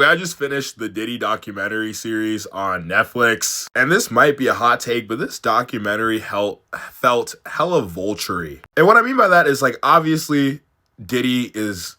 I just finished the Diddy documentary series on Netflix, and this might be a hot take, but this documentary felt hella vulture-y. And what I mean by that is, like, obviously, Diddy is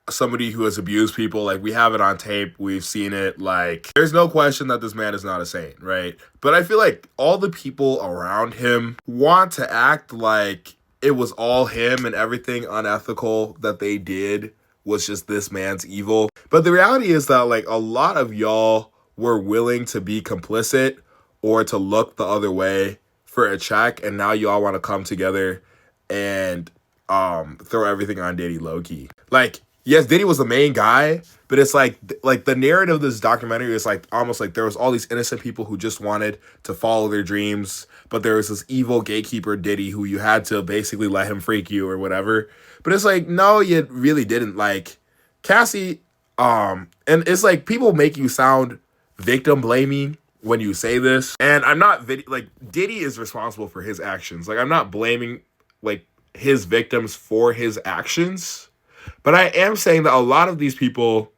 somebody who has abused people. Like, we have it on tape, we've seen it. Like, there's no question that this man is not a saint, right? But I feel like all the people around him want to act like it was all him and everything unethical that they did was just this man's evil. But the reality is that, like, a lot of y'all were willing to be complicit or to look the other way for a check, and now y'all want to come together and throw everything on Diddy low-key. Like, yes, Diddy was the main guy, but it's like the narrative of this documentary is like almost like there was all these innocent people who just wanted to follow their dreams, but there was this evil gatekeeper Diddy who you had to basically let him freak you or whatever. But it's like, no, you really didn't. Like, Cassie, and it's like people make you sound victim blaming when you say this. And I'm not, like, Diddy is responsible for his actions. Like, I'm not blaming, like, his victims for his actions. But I am saying that a lot of these people,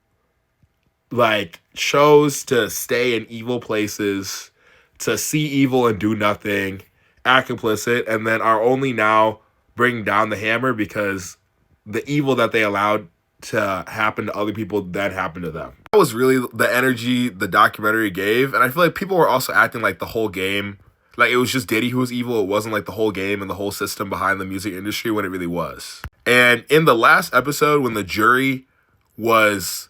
like, chose to stay in evil places, to see evil and do nothing, act complicit, and then are only now bringing down the hammer because the evil that they allowed to happen to other people then happened to them. That was really the energy the documentary gave, and I feel like people were also acting like the whole game, like it was just Diddy who was evil. It wasn't like the whole game and the whole system behind the music industry when it really was. And in the last episode, when the jury was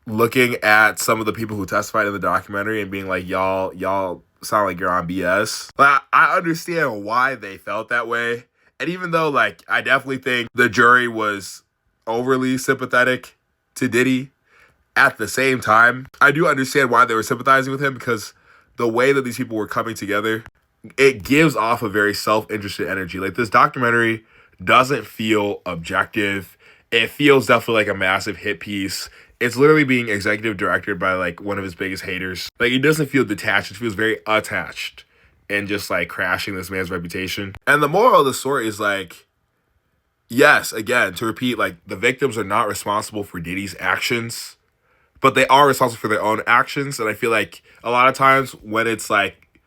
looking at some of the people who testified in the documentary and being like, y'all sound like you're on BS. But I understand why they felt that way. And even though, like, I definitely think the jury was overly sympathetic to Diddy, at the same time, I do understand why they were sympathizing with him, because the way that these people were coming together, it gives off a very self-interested energy. Like, this documentary doesn't feel objective. It feels definitely like a massive hit piece. It's literally being executive directed by, like, one of his biggest haters. Like, it doesn't feel detached. It feels very attached and just, like, crashing this man's reputation. And the moral of the story is, like, yes, again, to repeat, like, the victims are not responsible for Diddy's actions, but they are responsible for their own actions. And I feel like a lot of times when it's, like,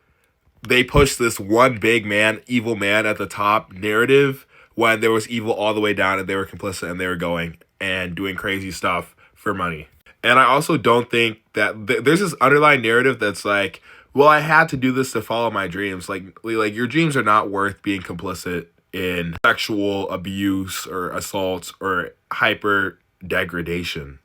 they push this one big man, evil man at the top narrative, when there was evil all the way down and they were complicit and they were going and doing crazy stuff for money. And I also don't think that there's this underlying narrative that's like, well, I had to do this to follow my dreams. Like your dreams are not worth being complicit in sexual abuse or assault or hyper degradation.